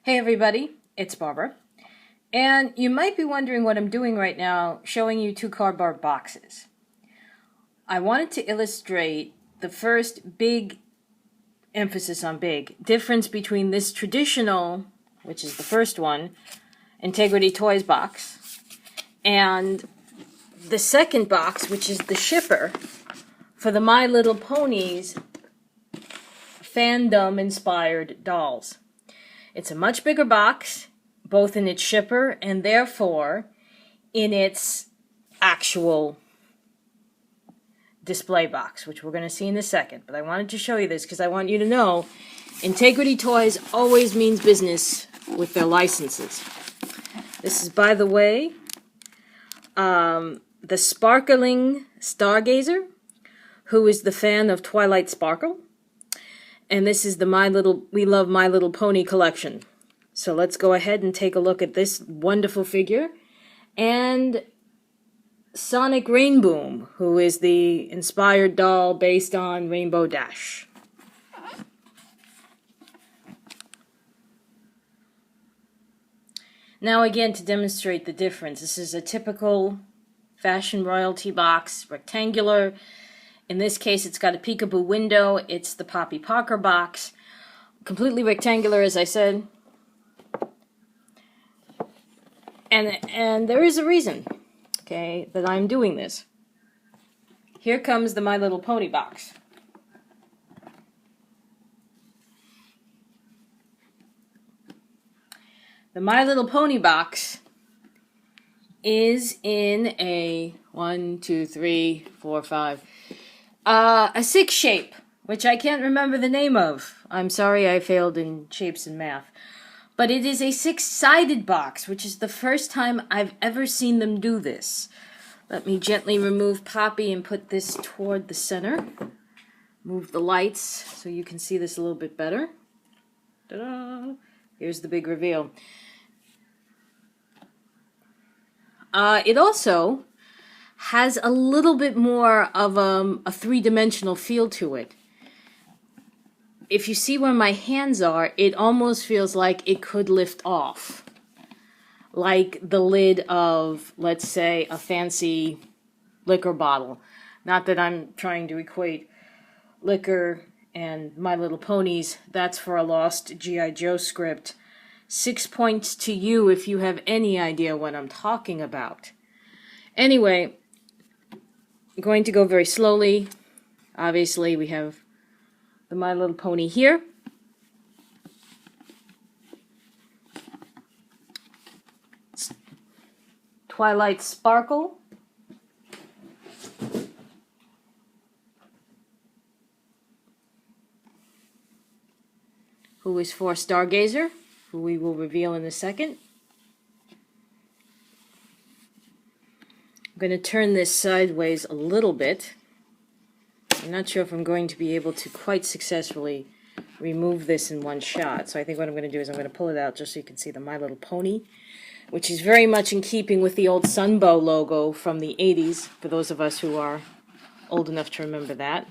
Hey everybody, it's Barbara. And you might be wondering what I'm doing right now, showing you two cardboard boxes. I wanted to illustrate the first big, emphasis on big, difference between this traditional, which is the first one, Integrity Toys box, and the second box, which is the shipper, for the My Little Ponies fandom-inspired dolls. It's a much bigger box, both in its shipper and therefore in its actual display box, which we're going to see in a second. But I wanted to show you this because I want you to know Integrity Toys always means business with their licenses. This is, by the way, the sparkling Stargazer, who is the fan of Twilight Sparkle. And this is the We Love My Little Pony collection. So let's go ahead and take a look at this wonderful figure. And Sonic Rainboom, who is the inspired doll based on Rainbow Dash. Now again, to demonstrate the difference, this is a typical fashion royalty box, rectangular. In this case, it's got a peekaboo window. It's the Poppy Parker box. Completely rectangular, as I said. And there is a reason, okay, that I'm doing this. Here comes the My Little Pony box. The My Little Pony box is in a 1, 2, 3, 4, 5... a 6 shape, which I can't remember the name of. I'm sorry, I failed in shapes and math. But it is a 6-sided box, which is the first time I've ever seen them do this. Let me gently remove Poppy and put this toward the center. Move the lights so you can see this a little bit better. Ta-da! Here's the big reveal. It also has a little bit more of a three-dimensional feel to it. If you see where my hands are, it almost feels like it could lift off. Like the lid of, let's say, a fancy liquor bottle. Not that I'm trying to equate liquor and My Little Ponies. That's for a lost G.I. Joe script. 6 points to you if you have any idea what I'm talking about. Anyway, I'm going to go very slowly. Obviously, we have the My Little Pony here. Twilight Sparkle. Who is for Stargazer, who we will reveal in a second. I'm going to turn this sideways a little bit. I'm not sure if I'm going to be able to quite successfully remove this in one shot. So I think what I'm going to do is I'm going to pull it out just so you can see the My Little Pony, which is very much in keeping with the old Sunbow logo from the 80s, for those of us who are old enough to remember that.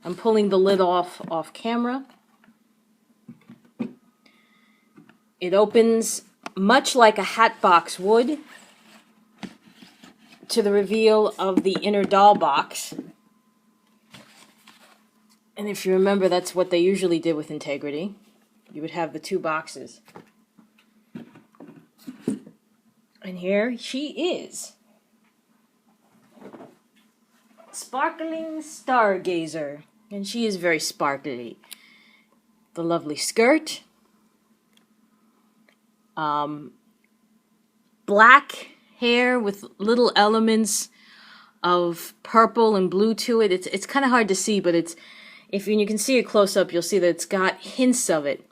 I'm pulling the lid off camera. It opens much like a hat box would to the reveal of the inner doll box. And if you remember, that's what they usually did with Integrity. You would have the two boxes. And here she is. Sparkling Stargazer. And she is very sparkly. The lovely skirt. Black hair with little elements of purple and blue to it. It's kind of hard to see, but if you can see it close up, you'll see that it's got hints of it.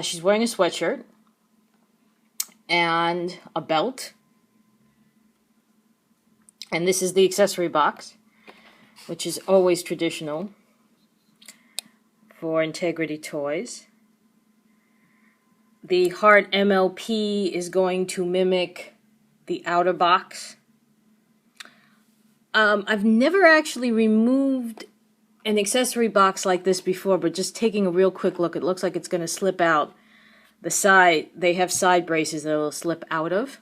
She's wearing a sweatshirt and a belt. And this is the accessory box, which is always traditional for Integrity Toys. The heart MLP is going to mimic the outer box. I've never actually removed an accessory box like this before, but just taking a real quick look, it looks like it's going to slip out they have side braces that will slip out of.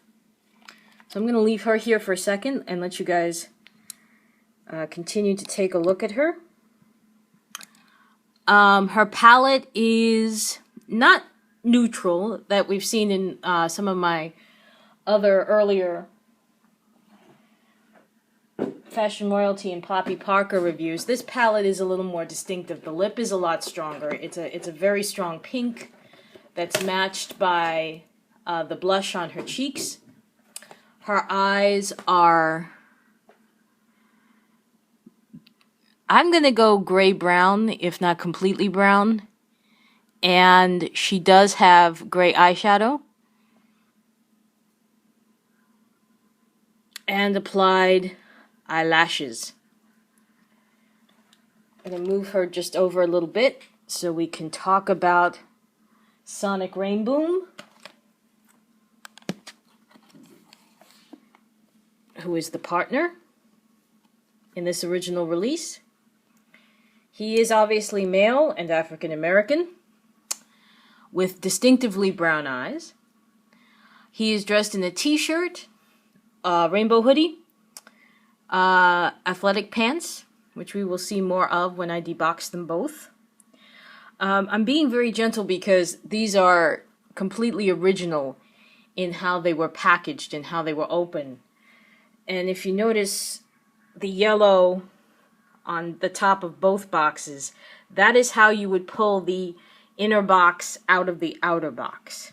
So I'm going to leave her here for a second and let you guys continue to take a look at her. Her palette is not neutral that we've seen in some of my other earlier Fashion Royalty and Poppy Parker reviews. This palette is a little more distinctive. The lip is a lot stronger. It's a very strong pink that's matched by the blush on her cheeks. Her eyes are, I'm going to go gray-brown, if not completely brown. And she does have gray eyeshadow. And applied eyelashes. I'm going to move her just over a little bit so we can talk about Sonic Rainboom, who is the partner in this original release. He is obviously male and African American with distinctively brown eyes. He is dressed in a t-shirt, rainbow hoodie, athletic pants, which we will see more of when I debox them both. I'm being very gentle because these are completely original in how they were packaged and how they were open. And if you notice the yellow on the top of both boxes, that is how you would pull the inner box out of the outer box.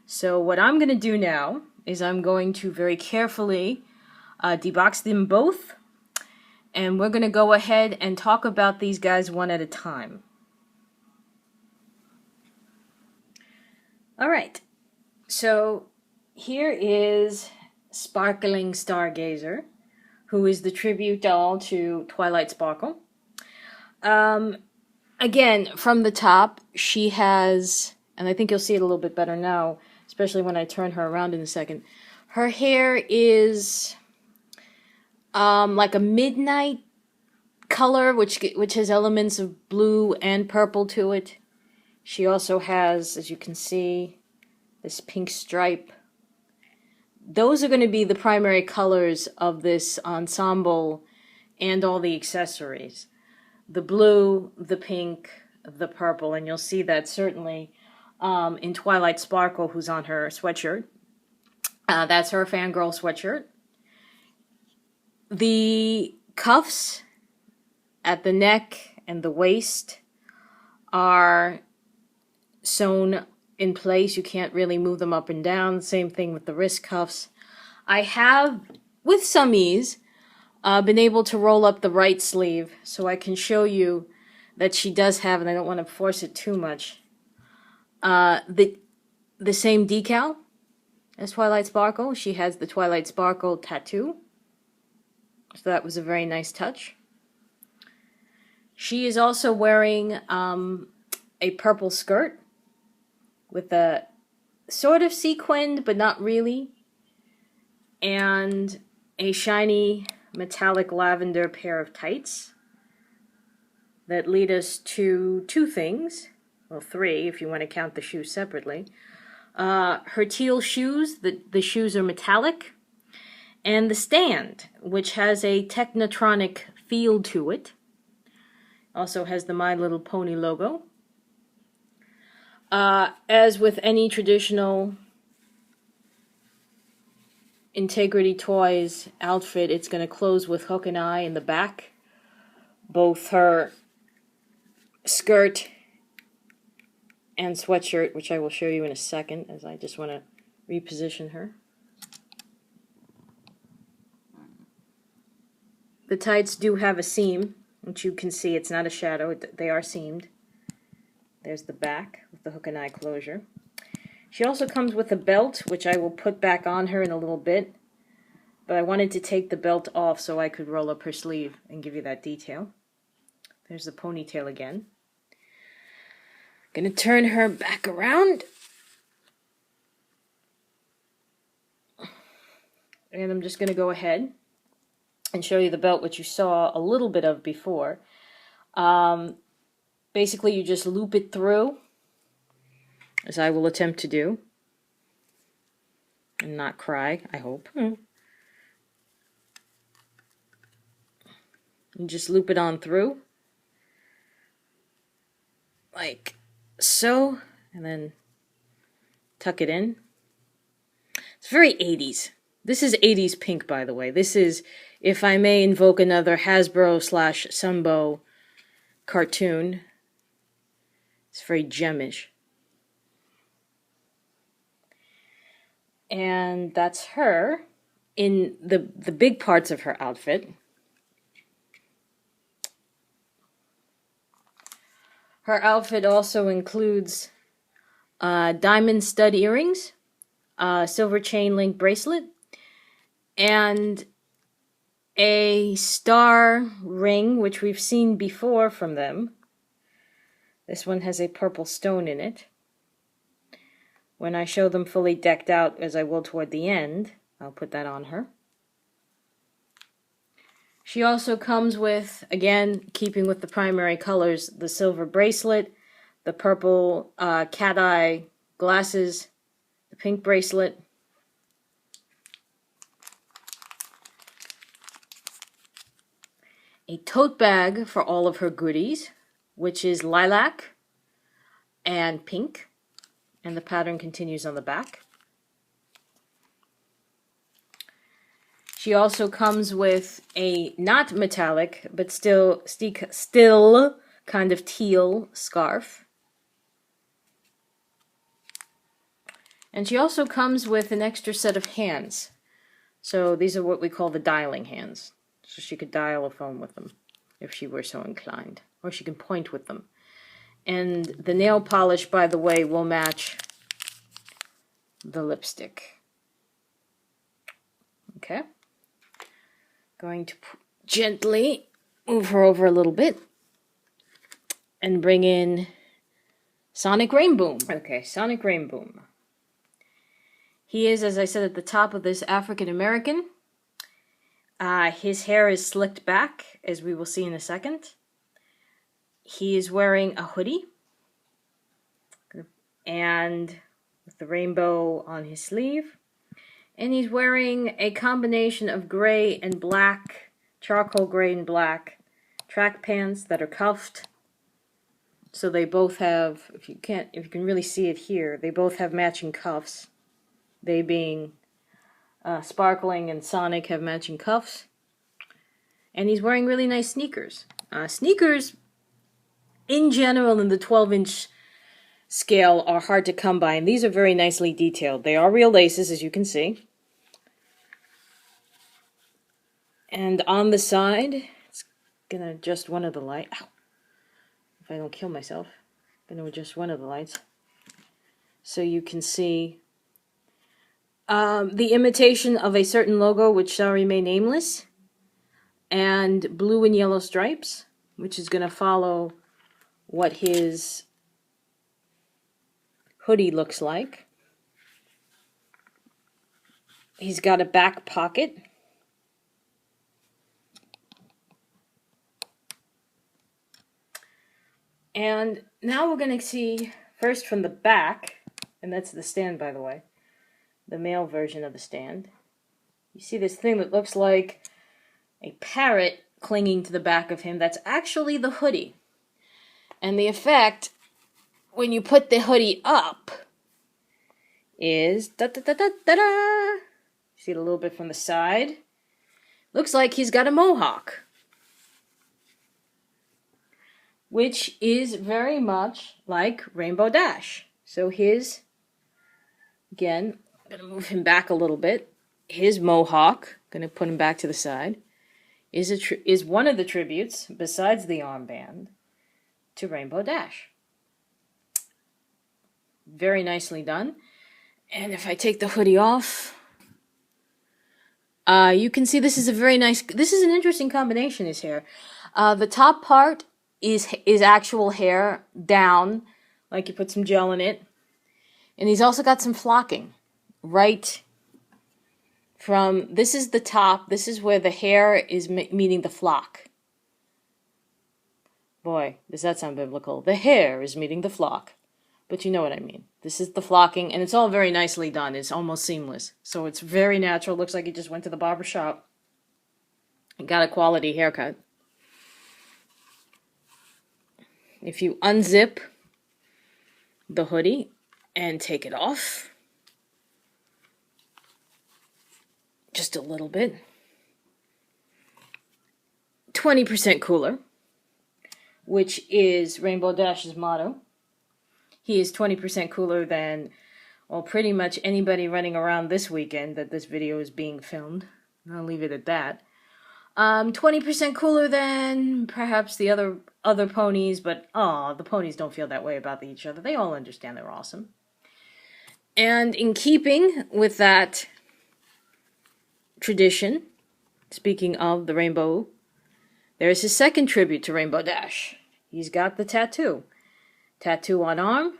So what I'm going to do now is I'm going to very carefully debox them both, and we're going to go ahead and talk about these guys one at a time. Alright, so here is Sparkling Stargazer, who is the tribute doll to Twilight Sparkle. Again, from the top, she has, and I think you'll see it a little bit better now, especially when I turn her around in a second. Her hair is like a midnight color, which has elements of blue and purple to it. She also has, as you can see, this pink stripe. Those are going to be the primary colors of this ensemble and all the accessories. The blue, the pink, the purple, and you'll see that certainly in Twilight Sparkle, who's on her sweatshirt. That's her fangirl sweatshirt. The cuffs at the neck and the waist are sewn in place. You can't really move them up and down. Same thing with the wrist cuffs. I have, with some ease, been able to roll up the right sleeve so I can show you that she does have, and I don't want to force it too much, the same decal as Twilight Sparkle. She has the Twilight Sparkle tattoo. So that was a very nice touch. She is also wearing a purple skirt with a sort of sequined, but not really, and a shiny metallic lavender pair of tights that lead us to two things, well, three if you want to count the shoes separately. Her teal shoes, the shoes are metallic, and the stand, which has a Technotronic feel to it. Also has the My Little Pony logo. As with any traditional Integrity Toys outfit, it's going to close with hook and eye in the back. Both her skirt and sweatshirt, which I will show you in a second, as I just want to reposition her. The tights do have a seam, which you can see. It's not a shadow. They are seamed. There's the back with the hook and eye closure. She also comes with a belt, which I will put back on her in a little bit. But I wanted to take the belt off so I could roll up her sleeve and give you that detail. There's the ponytail again. Gonna turn her back around. And I'm just gonna go ahead and show you the belt, which you saw a little bit of before. Basically, you just loop it through as I will attempt to do. And not cry, I hope. And just loop it on through. Like so. And then tuck it in. It's very 80s. This is 80s pink, by the way. This is, if I may invoke another Hasbro/Sunbow cartoon. It's very gemish. And that's her in the big parts of her outfit. Her outfit also includes diamond stud earrings, silver chain link bracelet, and a star ring, which we've seen before from them. This one has a purple stone in it. When I show them fully decked out, as I will toward the end, I'll put that on her. She also comes with, again, keeping with the primary colors, the silver bracelet, the purple cat eye glasses, the pink bracelet, a tote bag for all of her goodies, which is lilac and pink, and the pattern continues on the back. She also comes with a not metallic, but still kind of teal scarf. And she also comes with an extra set of hands. So these are what we call the dialing hands. So she could dial a phone with them if she were so inclined. Or she can point with them. And the nail polish, by the way, will match the lipstick. Okay. Going to gently move her over a little bit and bring in Sonic Rainboom. Okay, Sonic Rainboom. He is, as I said at the top of this, African American. His hair is slicked back, as we will see in a second. He is wearing a hoodie and with the rainbow on his sleeve. And he's wearing a combination of gray and black, charcoal gray and black track pants that are cuffed. So they both have, if you can really see it here, they both have matching cuffs. They being Sparkling and Sonic have matching cuffs. And he's wearing really nice sneakers. Sneakers, in general, in the 12-inch scale are hard to come by, and these are very nicely detailed. They are real laces, as you can see. And on the side, it's gonna adjust one of the lights. Ow. If I don't kill myself, I'm gonna adjust one of the lights so you can see the imitation of a certain logo, which shall remain nameless, and blue and yellow stripes, which is gonna follow what his hoodie looks like. He's got a back pocket. And now we're going to see, first from the back, and that's the stand, by the way, the male version of the stand. You see this thing that looks like a parrot clinging to the back of him. That's actually the hoodie. And the effect, when you put the hoodie up, is da-da-da-da-da-da. See it a little bit from the side. Looks like he's got a mohawk, which is very much like Rainbow Dash. So his, again, I'm going to move him back a little bit. His mohawk, going to put him back to the side, is one of the tributes, besides the armband, to Rainbow Dash. Very nicely done. And if I take the hoodie off, you can see this is a very nice, this is an interesting combination, his hair. The top part is actual hair down, like you put some gel in it. And he's also got some flocking right from, this is the top, this is where the hair is meeting the flock. Boy, does that sound biblical. The hair is meeting the flock. but you know what I mean. This is the flocking, and it's all very nicely done. It's almost seamless. So it's very natural. Looks like he just went to the barber shop and got a quality haircut. If you unzip the hoodie and take it off, just a little bit, 20% cooler, which is Rainbow Dash's motto. He is 20% cooler than, well, pretty much anybody running around this weekend that this video is being filmed. I'll leave it at that. 20% cooler than perhaps the other ponies, but the ponies don't feel that way about each other. They all understand they're awesome. And in keeping with that tradition, speaking of the rainbow, there's his second tribute to Rainbow Dash. He's got the tattoo. Tattoo on arm,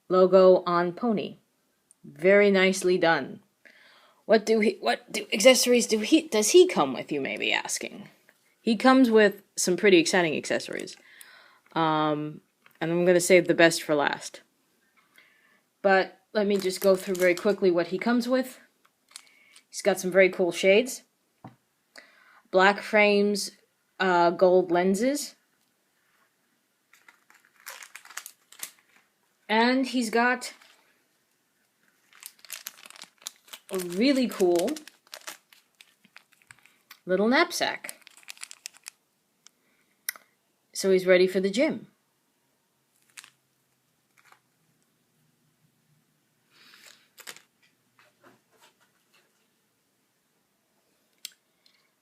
logo on pony. Very nicely done. What accessories does he come with, you may be asking? He comes with some pretty exciting accessories. And I'm going to save the best for last. But let me just go through very quickly what he comes with. He's got some very cool shades. Black frames, gold lenses. And he's got a really cool little knapsack. So he's ready for the gym.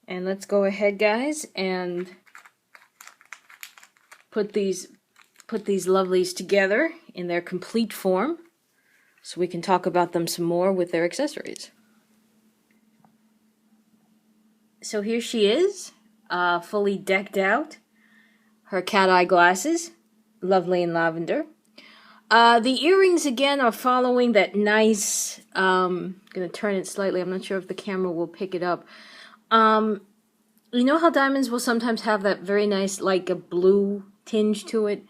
And let's go ahead, guys, and put these lovelies together in their complete form so we can talk about them some more with their accessories. So here she is, fully decked out. Her cat eye glasses, lovely in lavender. The earrings, again, are following that nice, I'm going to turn it slightly. I'm not sure if the camera will pick it up. You know how diamonds will sometimes have that very nice, like a blue tinge to it?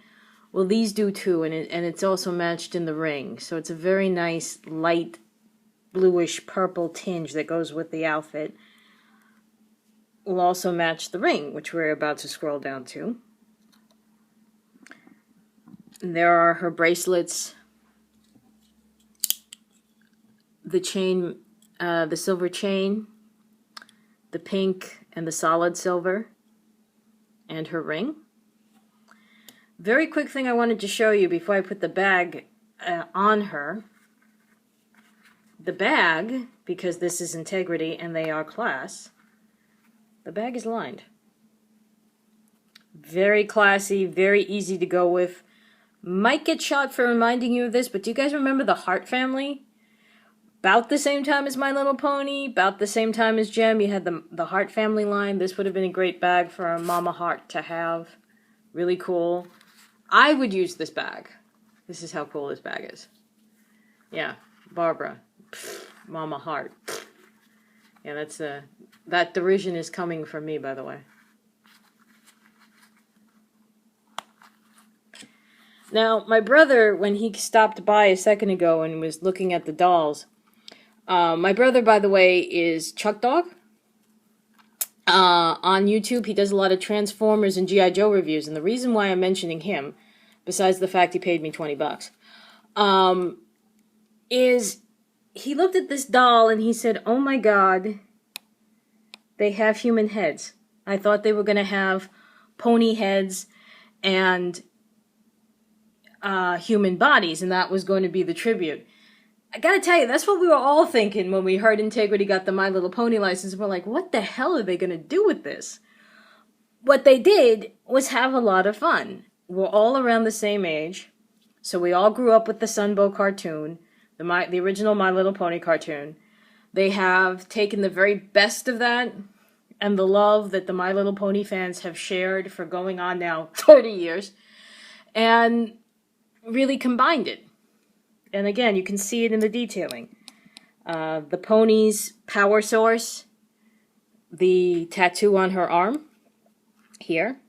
Well, these do too, and it's also matched in the ring. So it's a very nice, light, bluish purple tinge that goes with the outfit. Will also match the ring, which we're about to scroll down to. And there are her bracelets, the chain, the silver chain, the pink and the solid silver, and her ring. Very quick thing I wanted to show you before I put the bag on her. The bag, because this is integrity and they are class, the bag is lined. Very classy, very easy to go with. Might get shot for reminding you of this, but do you guys remember the Hart family? About the same time as My Little Pony, about the same time as Gem, you had the Hart family line. This would have been a great bag for a Mama Hart to have. Really cool. I would use this bag. This is how cool this bag is. Yeah, Barbara. Pfft, Mama Hart. Pfft. Yeah, that's that derision is coming from me, by the way. Now, my brother, when he stopped by a second ago and was looking at the dolls, my brother, by the way, is Chuck Dog. On YouTube, he does a lot of Transformers and G.I. Joe reviews, and the reason why I'm mentioning him, besides the fact he paid me $20, is he looked at this doll and he said, "Oh my God, they have human heads. I thought they were going to have pony heads and human bodies, and that was going to be the tribute." I gotta tell you, that's what we were all thinking when we heard Integrity got the My Little Pony license. We're like, what the hell are they gonna do with this? What they did was have a lot of fun. We're all around the same age, so we all grew up with the Sunbow cartoon, the original My Little Pony cartoon. They have taken the very best of that and the love that the My Little Pony fans have shared for going on now 30 years and really combined it. And again, you can see it in the detailing. The pony's power source, the tattoo on her arm, here,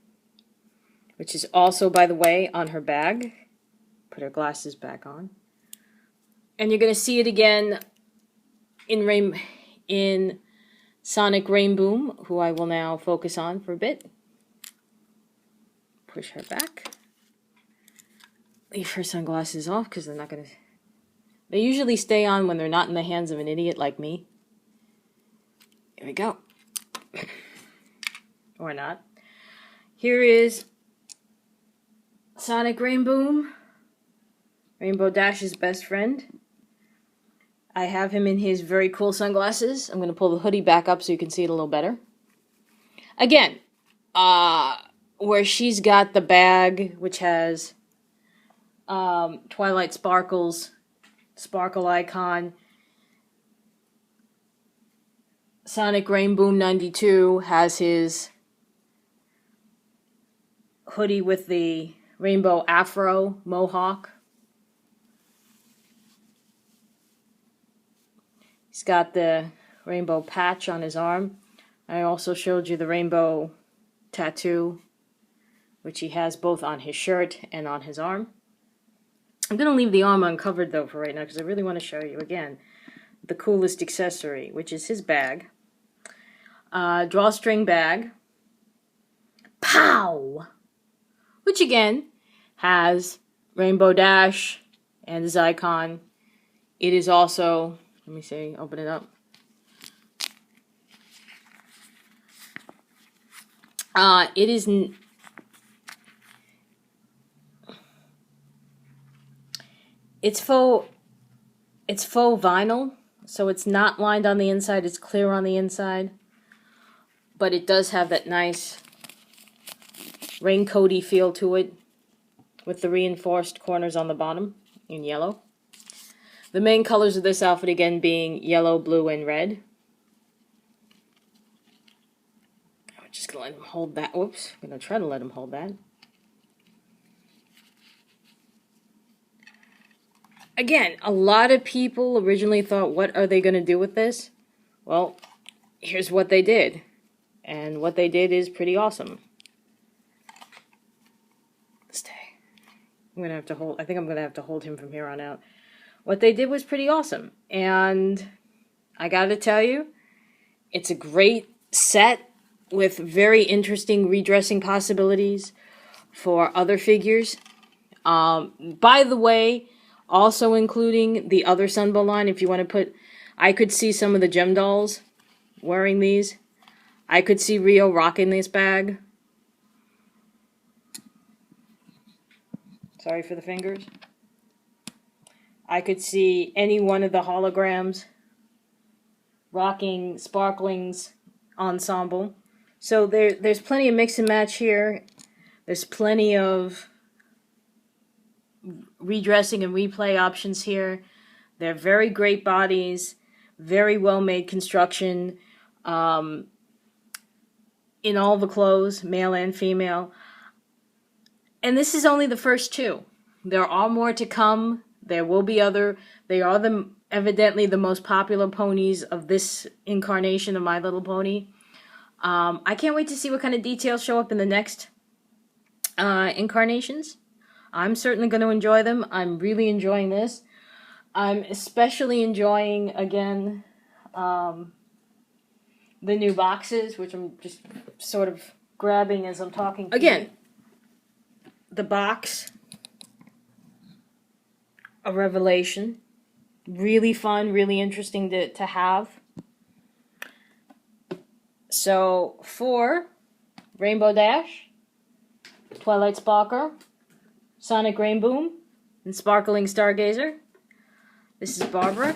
which is also, by the way, on her bag. Put her glasses back on. And you're going to see it again in Sonic Rainboom, who I will now focus on for a bit. Push her back. Leave her sunglasses off because they're not going to... They usually stay on when they're not in the hands of an idiot like me. Here we go. Or not. Here is Sonic Rainboom, Rainbow Dash's best friend. I have him in his very cool sunglasses. I'm going to pull the hoodie back up so you can see it a little better. Again, where she's got the bag, which has Twilight Sparkle's sparkle icon. Sonic Rainboom 92 has his hoodie with the rainbow afro mohawk. He's got the rainbow patch on his arm. I also showed you the rainbow tattoo, which he has both on his shirt and on his arm. I'm going to leave the arm uncovered, though, for right now, because I really want to show you, again, the coolest accessory, which is his bag. Drawstring bag. Pow! Which, again, has Rainbow Dash and his icon. It is also, let me see, open it up. It is... It's faux vinyl, so it's not lined on the inside, it's clear on the inside. But it does have that nice raincoaty feel to it, with the reinforced corners on the bottom in yellow. The main colors of this outfit, again, being yellow, blue, and red. I'm just going to let him hold that. Whoops, I'm going to try to let him hold that. Again, a lot of people originally thought, what are they going to do with this? Well, here's what they did. And what they did is pretty awesome. Stay. I'm going to have to hold, I think I'm going to have to hold him from here on out. What they did was pretty awesome. And I got to tell you, it's a great set with very interesting redressing possibilities for other figures. By the way, also including the other Sunbow line, if you want to put... I could see some of the Gem Dolls wearing these. I could see Rio rocking this bag. Sorry for the fingers. I could see any one of the holograms rocking Sparkling's ensemble. So there's plenty of mix and match here. There's plenty of redressing and replay options here. They're very great bodies, very well made construction in all the clothes, male and female. And this is only the first two. There are more to come. There will be other. They are evidently the most popular ponies of this incarnation of My Little Pony. I can't wait to see what kind of details show up in the next incarnations. I'm certainly going to enjoy them. I'm really enjoying this. I'm especially enjoying, again, the new boxes, which I'm just sort of grabbing as I'm talking to you. The box, a revelation. Really fun, really interesting to have. So, for Rainbow Dash, Twilight Sparkle, Sonic Rainboom, and Sparkling Stargazer, this is Barbara,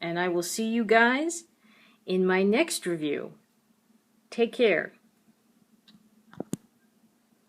and I will see you guys in my next review. Take care.